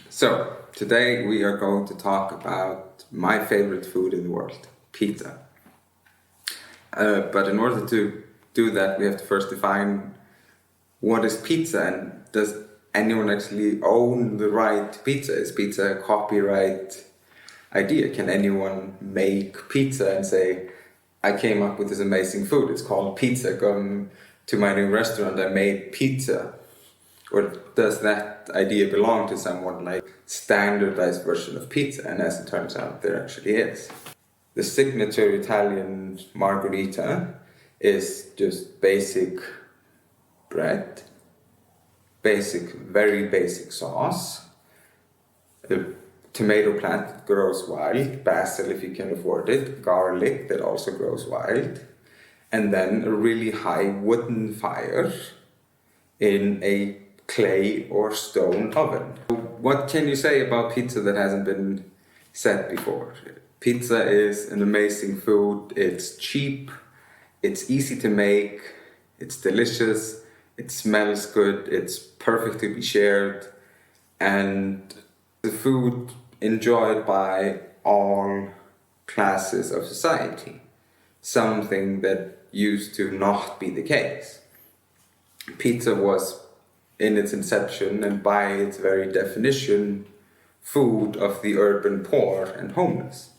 So, today we are going to talk about my favorite food in the world, pizza. But in order to do that, we have to first define what is pizza and does anyone actually own the right to pizza? Is pizza a copyright idea? Can anyone make pizza and say, I came up with this amazing food, it's called pizza, come to my new restaurant, I made pizza? Or does that idea belong to someone like standardized version of pizza? And as it turns out, there actually is. The signature Italian margherita is just basic bread, very basic sauce, a tomato plant that grows wild, basil if you can afford it, garlic that also grows wild, and then a really high wooden fire in a clay or stone oven. What can you say about pizza that hasn't been said before? Pizza is an amazing food, it's cheap, it's easy to make, it's delicious, it smells good, it's perfect to be shared, and the food enjoyed by all classes of society. Something that used to not be the case. Pizza was, in its inception and by its very definition, food of the urban poor and homeless.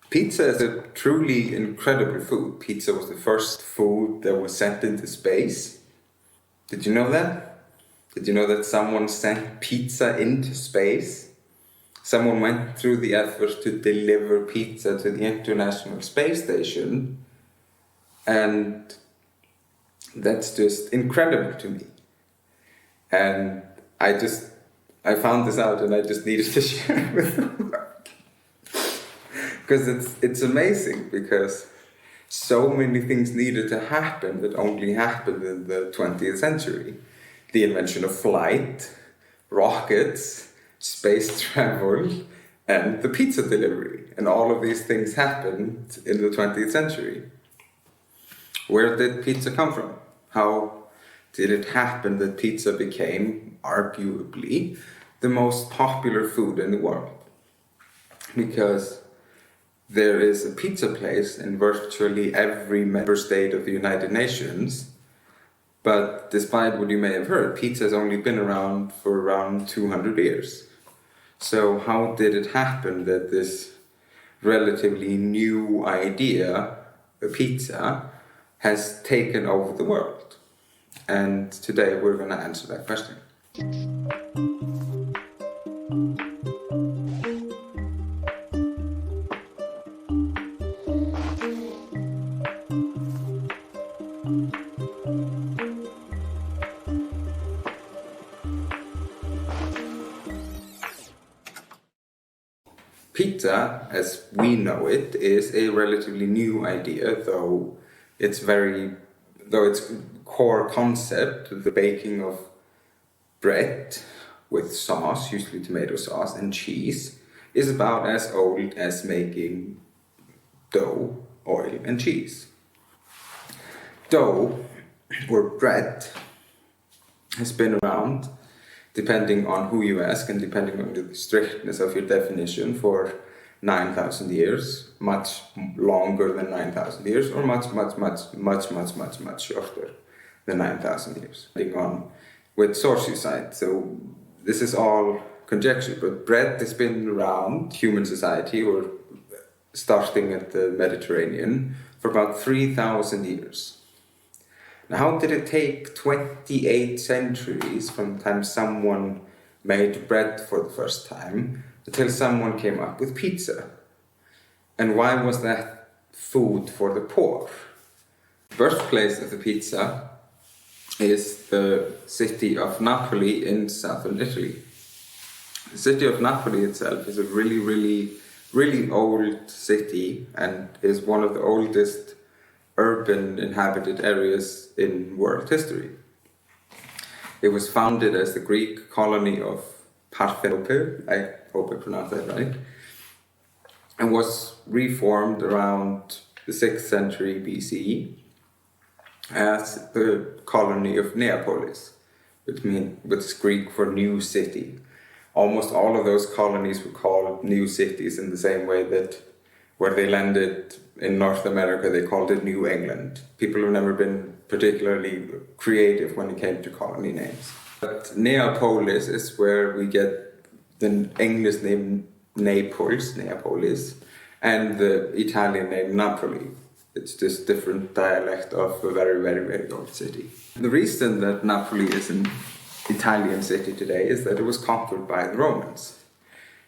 Pizza is a truly incredible food. Pizza was the first food that was sent into space. Did you know that? Did you know that someone sent pizza into space? Someone went through the effort to deliver pizza to the International Space Station, and that's just incredible to me. And I found this out and I just needed to share it with the world. Because it's amazing, because so many things needed to happen that only happened in the 20th century. The invention of flight, rockets, space travel, and the pizza delivery. And all of these things happened in the 20th century. Where did pizza come from? How did it happen that pizza became, arguably, the most popular food in the world? Because there is a pizza place in virtually every member state of the United Nations, but despite what you may have heard, pizza has only been around for around 200 years. So how did it happen that this relatively new idea, a pizza, has taken over the world? And today we're going to answer that question. Pizza, as we know it, is a relatively new idea, though its core concept, the baking of bread with sauce, usually tomato sauce, and cheese, is about as old as making dough, oil, and cheese. Dough, or bread, has been around, depending on who you ask and depending on the strictness of your definition, for 9,000 years, much longer than 9,000 years, or much shorter than 9,000 years, depending on which source you cite. So this is all conjecture, but bread has been around human society, or starting at the Mediterranean, for about 3,000 years. Now, how did it take 28 centuries from the time someone made bread for the first time until someone came up with pizza? And why was that food for the poor? The birthplace of the pizza is the city of Napoli in southern Italy. The city of Napoli itself is a really old city and is one of the oldest urban inhabited areas in world history. It was founded as the Greek colony of Parthenope, I hope I pronounced that right, and was reformed around the 6th century BCE as the colony of Neapolis, which is Greek for new city. almost all of those colonies were called new cities in the same way that where they landed in North America, they called it New England. People have never been particularly creative when it came to colony names. But Neapolis is where we get the English name Neapolis, and the Italian name Napoli. It's just different dialect of a very, very, very old city. The reason that Napoli is an Italian city today is that it was conquered by the Romans.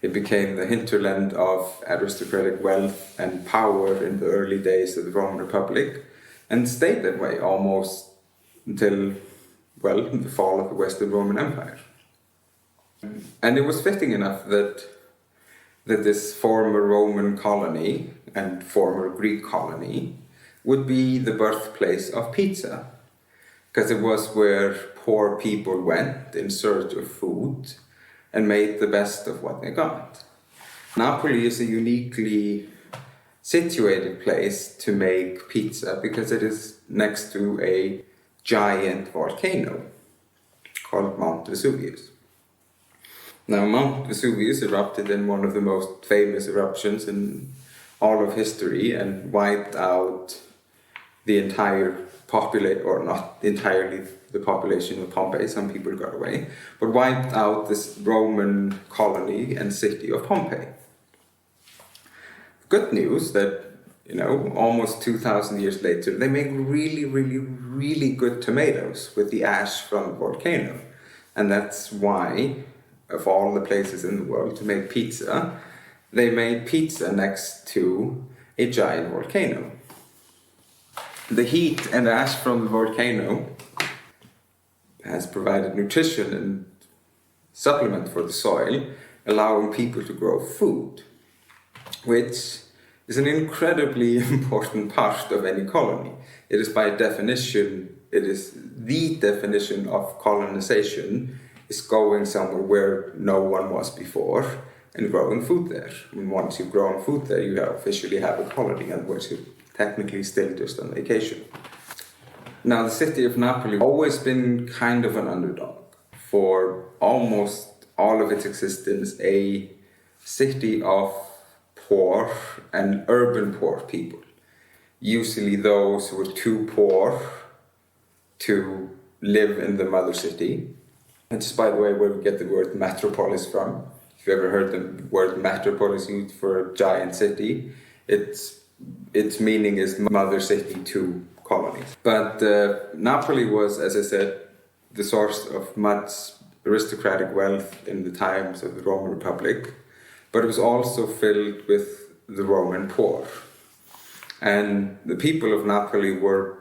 It became the hinterland of aristocratic wealth and power in the early days of the Roman Republic, and stayed that way almost until, well, the fall of the Western Roman Empire. And it was fitting enough that this former Roman colony and former Greek colony would be the birthplace of pizza, because it was where poor people went in search of food and made the best of what they got. Napoli is a uniquely situated place to make pizza because it is next to a giant volcano called Mount Vesuvius. Now, Mount Vesuvius erupted in one of the most famous eruptions in all of history and wiped out the entire population, or not entirely the population of Pompeii, some people got away, but wiped out this Roman colony and city of Pompeii. Good news that, almost 2,000 years later, they make really, really, really good tomatoes with the ash from the volcano. And that's why, of all the places in the world to make pizza, they made pizza next to a giant volcano. The heat and ash from the volcano has provided nutrition and supplement for the soil, allowing people to grow food, which is an incredibly important part of any colony. It is by definition, it is the definition of colonization, is going somewhere where no one was before and growing food there. And once you've grown food there, you officially have a colony, otherwise you're technically still just on vacation. Now, the city of Napoli has always been kind of an underdog. For almost all of its existence, a city of poor and urban poor people. Usually those who were too poor to live in the mother city. Which is, by the way, where we get the word metropolis from. If you've ever heard the word metropolis used for a giant city, its meaning is mother city to colonies. But Napoli was, as I said, the source of much aristocratic wealth in the times of the Roman Republic, but it was also filled with the Roman poor. And the people of Napoli were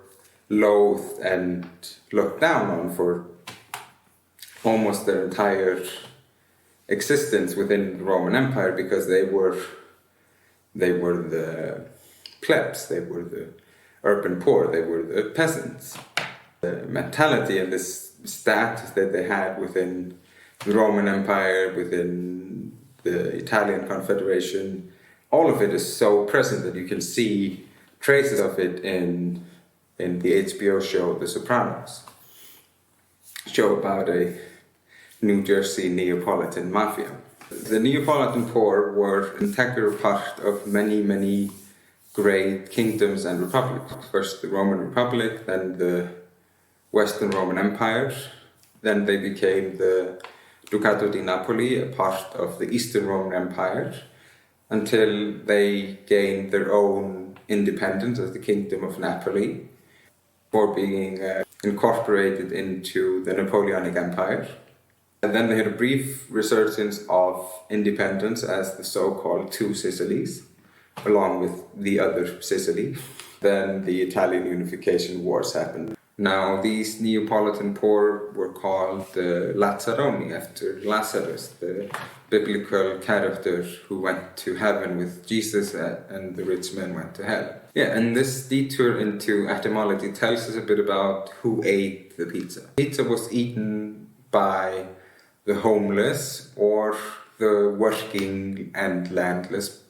loathed and looked down on for almost their entire existence within the Roman Empire, because they were the plebs, they were the urban poor, they were the peasants. The mentality and this status that they had within the Roman Empire, within the Italian Confederation, all of it is so present that you can see traces of it in the HBO show The Sopranos. A show about a New Jersey Neapolitan mafia. The Neapolitan poor were an integral part of many, many great kingdoms and republics. First the Roman Republic, then the Western Roman Empire, then they became the Ducato di Napoli, a part of the Eastern Roman Empire, until they gained their own independence as the Kingdom of Napoli, before being incorporated into the Napoleonic Empire. And then they had a brief resurgence of independence as the so-called Two Sicilies, along with the other Sicily. Then the Italian unification wars happened. Now, these Neapolitan poor were called Lazzaroni, after Lazarus, the biblical character who went to heaven with Jesus, and the rich man went to hell. Yeah, and this detour into etymology tells us a bit about who ate the pizza. Pizza was eaten by the homeless or the working and landless,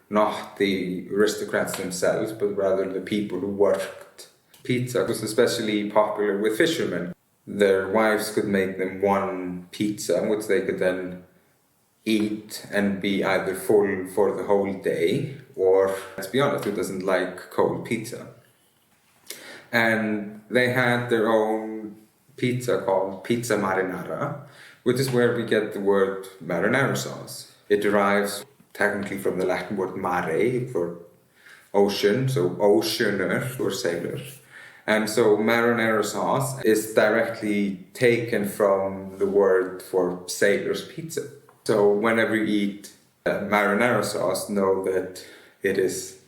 not the aristocrats themselves, but rather the people who worked. Pizza was especially popular with fishermen. Their wives could make them one pizza, which they could then eat and be either full for the whole day, or, let's be honest, who doesn't like cold pizza? And they had their own pizza called pizza marinara, which is where we get the word marinara sauce. It derives technically from the Latin word mare for ocean, so oceaner or sailor. And so marinara sauce is directly taken from the word for sailor's pizza. So whenever you eat marinara sauce, know that it is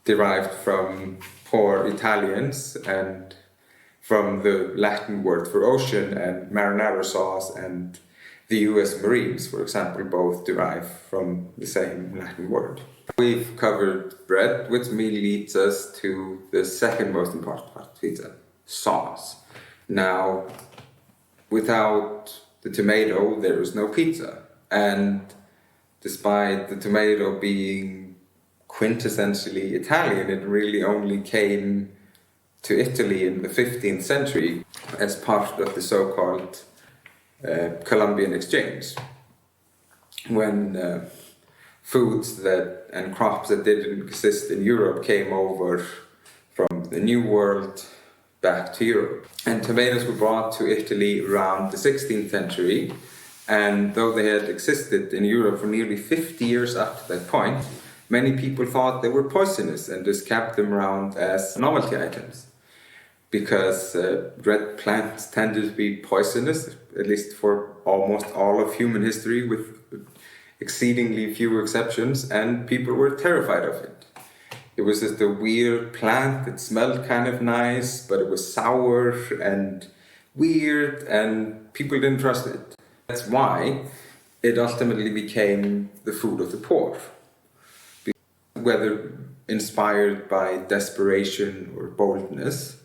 derived from poor Italians and from the Latin word for ocean, and marinara sauce and the US Marines, for example, both derive from the same Latin word. We've covered bread, which immediately leads us to the second most important part of pizza, sauce. Now, without the tomato, there is no pizza. And despite the tomato being quintessentially Italian, it really only came to Italy in the 15th century as part of the so-called Columbian exchange, when foods and crops that didn't exist in Europe came over from the New World back to Europe. And tomatoes were brought to Italy around the 16th century, and though they had existed in Europe for nearly 50 years up to that point, many people thought they were poisonous and just kept them around as novelty items. Because red plants tended to be poisonous, at least for almost all of human history, with exceedingly few exceptions, and people were terrified of it. It was just a weird plant that smelled kind of nice, but it was sour and weird, and people didn't trust it. That's why it ultimately became the food of the poor. Whether inspired by desperation or boldness,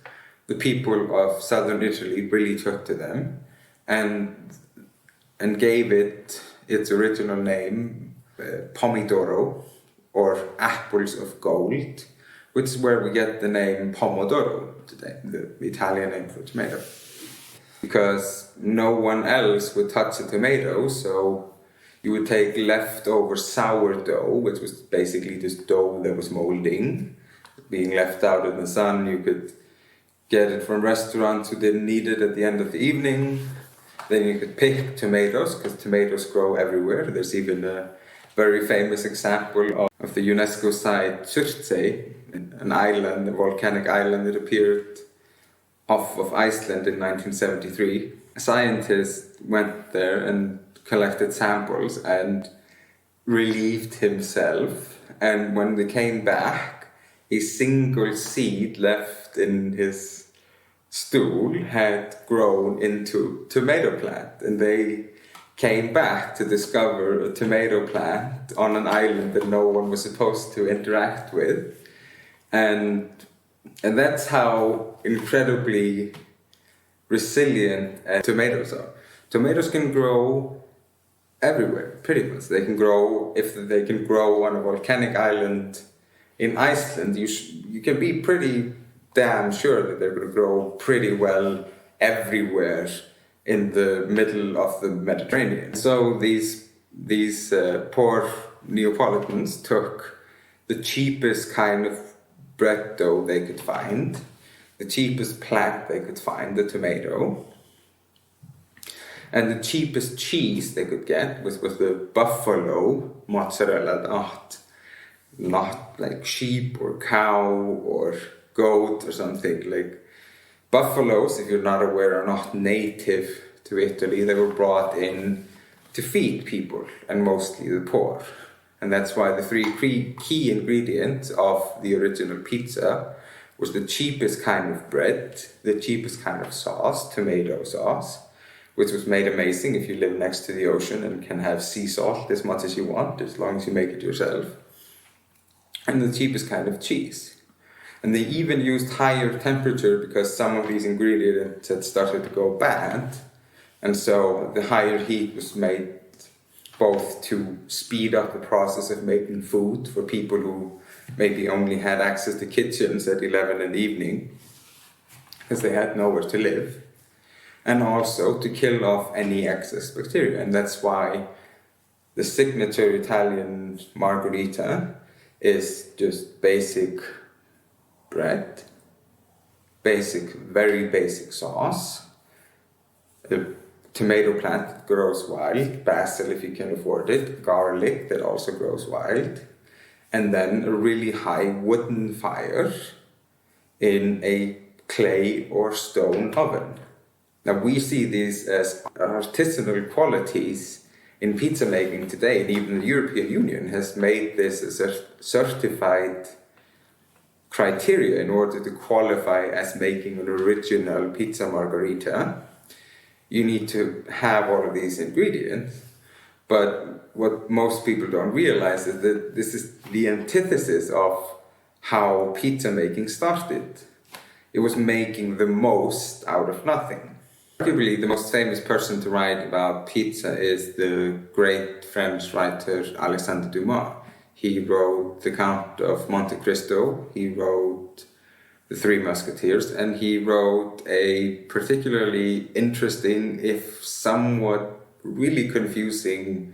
the people of southern Italy really took to them and gave it its original name, pomidoro, or apples of gold, which is where we get the name pomodoro today, the Italian name for tomato. Because no one else would touch a tomato, so you would take leftover sourdough, which was basically just dough that was molding, being left out in the sun. You could get it from restaurants who didn't need it at the end of the evening. Then you could pick tomatoes, because tomatoes grow everywhere. There's even a very famous example of the UNESCO site Surtsey, an island, a volcanic island that appeared off of Iceland in 1973. A scientist went there and collected samples and relieved himself, and when they came back, a single seed left in his stool had grown into tomato plant, and they came back to discover a tomato plant on an island that no one was supposed to interact with, and that's how incredibly resilient tomatoes are. Tomatoes can grow everywhere, pretty much. They can grow, if they can grow on a volcanic island in Iceland, you can be pretty damn sure that they're going to grow pretty well everywhere in the middle of the Mediterranean. So these poor Neapolitans took the cheapest kind of bread dough they could find, the cheapest plant they could find, the tomato, and the cheapest cheese they could get was the buffalo mozzarella, not like sheep or cow or goat or something. Like buffaloes, if you're not aware, are not native to Italy. They were brought in to feed people, and mostly the poor. And that's why the three key ingredients of the original pizza was the cheapest kind of bread, the cheapest kind of sauce, tomato sauce, which was made amazing if you live next to the ocean and can have sea salt as much as you want, as long as you make it yourself. And the cheapest kind of cheese. And they even used higher temperature because some of these ingredients had started to go bad. And so the higher heat was made both to speed up the process of making food for people who maybe only had access to kitchens at 11 in the evening, because they had nowhere to live, and also to kill off any excess bacteria. And that's why The signature Italian margherita is just basic bread, very basic sauce, a tomato plant that grows wild, basil if you can afford it, garlic that also grows wild, and then a really high wooden fire in a clay or stone oven. Now we see these as artisanal qualities in pizza making today, and even the European Union has made this as a certified criteria in order to qualify as making an original pizza margherita. You need to have all of these ingredients, but what most people don't realize is that this is the antithesis of how pizza making started. It was making the most out of nothing. Arguably, the most famous person to write about pizza is the great French writer Alexandre Dumas. He wrote The Count of Monte Cristo, he wrote The Three Musketeers, and he wrote a particularly interesting, if somewhat really confusing,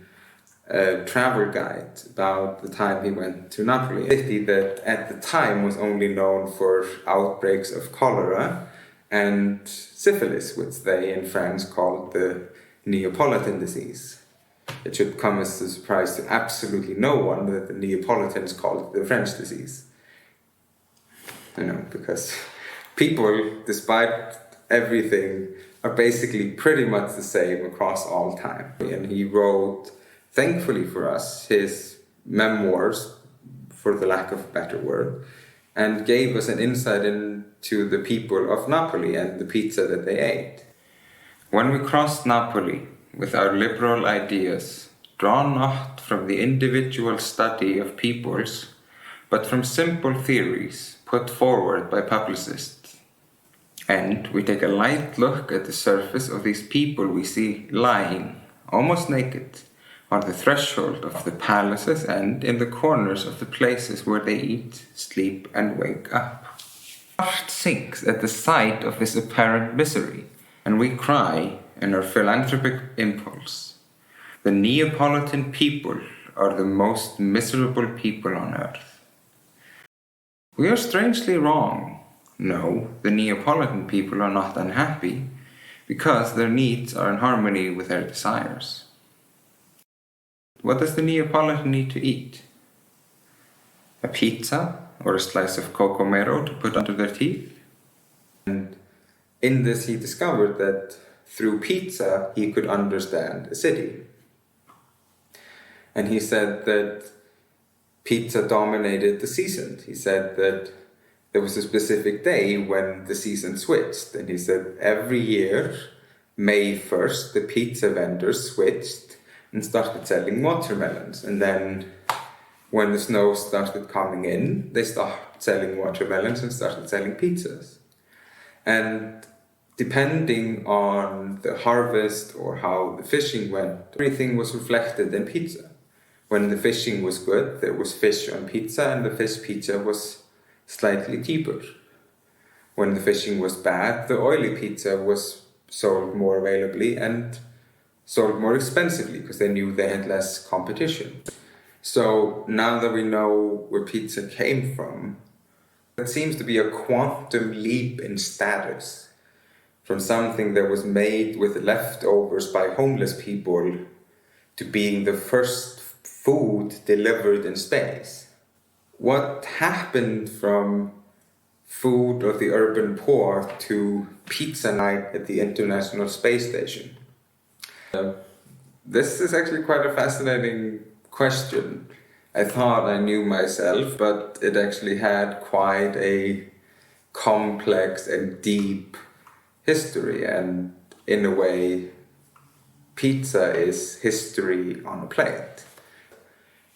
travel guide about the time he went to Napoli, a city that at the time was only known for outbreaks of cholera and syphilis, which they in France called the Neapolitan disease. It should come as a surprise to absolutely no one that the Neapolitans called it the French disease. Because people, despite everything, are basically pretty much the same across all time. And he wrote, thankfully for us, his memoirs, for the lack of a better word, and gave us an insight into the people of Napoli and the pizza that they ate. When we crossed Napoli with our liberal ideas, drawn not from the individual study of peoples, but from simple theories put forward by publicists, and we take a light look at the surface of these people we see lying, almost naked, on the threshold of the palaces and in the corners of the places where they eat, sleep, and wake up. Our heart sinks at the sight of this apparent misery, and we cry in our philanthropic impulse, the Neapolitan people are the most miserable people on earth. We are strangely wrong. No, the Neapolitan people are not unhappy, because their needs are in harmony with their desires. What does the Neapolitan need to eat? A pizza or a slice of cocomero to put under their teeth? And in this he discovered that through pizza he could understand a city. And he said that pizza dominated the season. He said that there was a specific day when the season switched. And he said every year, May 1st, the pizza vendors switched and started selling watermelons. And then when the snow started coming in, they stopped selling watermelons and started selling pizzas. And depending on the harvest or how the fishing went, everything was reflected in pizza. When the fishing was good, there was fish on pizza, and the fish pizza was slightly cheaper. When the fishing was bad, the oily pizza was sold more availably and sold more expensively because they knew they had less competition. So now that we know where pizza came from, it seems to be a quantum leap in status from something that was made with leftovers by homeless people to being the first food delivered in space. What happened from food of the urban poor to pizza night at the International Space Station? This is actually quite a fascinating question. I thought I knew myself, but it actually had quite a complex and deep history, and in a way, pizza is history on a plate.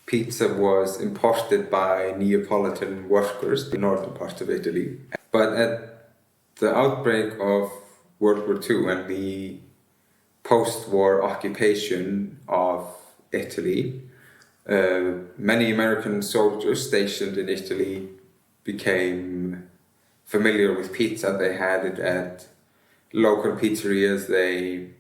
Pizza was imported by Neapolitan workers in the northern part of Italy. But at the outbreak of World War II and the post-war occupation of Italy, many American soldiers stationed in Italy became familiar with pizza. They had it at local pizzerias. They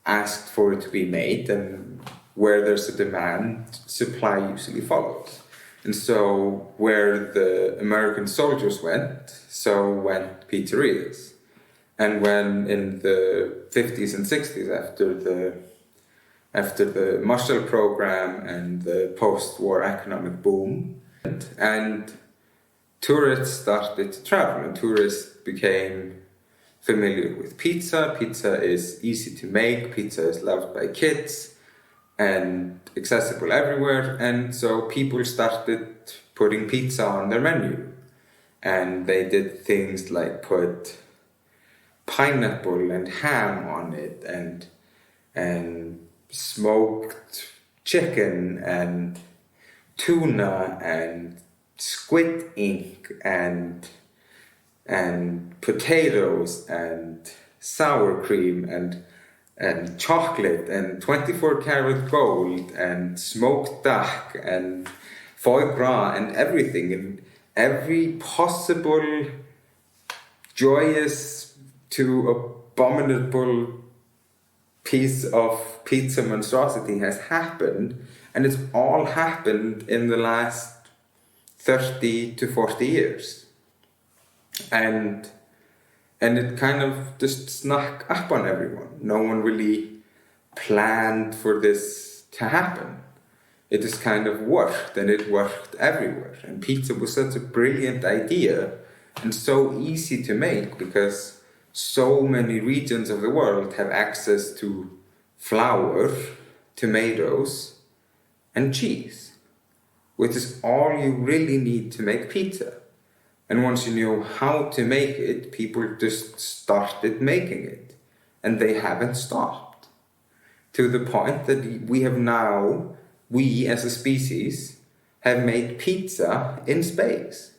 asked for it to be made, and where there's a demand, supply usually follows. And so where the American soldiers went, so went pizzerias. And when in the 50s and 60s, after the Marshall Program and the post-war economic boom, and tourists started to travel, and tourists became familiar with pizza. Pizza is easy to make, pizza is loved by kids, and accessible everywhere, and so people started putting pizza on their menu. And they did things like put pineapple and ham on it, and smoked chicken and tuna and squid ink and potatoes and sour cream and chocolate and 24 karat gold and smoked duck and foie gras and everything, and every possible joyous to abominable piece of pizza monstrosity has happened, and it's all happened in the last 30 to 40 years. And it kind of just snuck up on everyone. No one really planned for this to happen. It just kind of worked, and it worked everywhere. And pizza was such a brilliant idea and so easy to make because so many regions of the world have access to flour, tomatoes, and cheese, which is all you really need to make pizza. And once you know how to make it, people just started making it. And they haven't stopped. To the point that we as a species, have made pizza in space.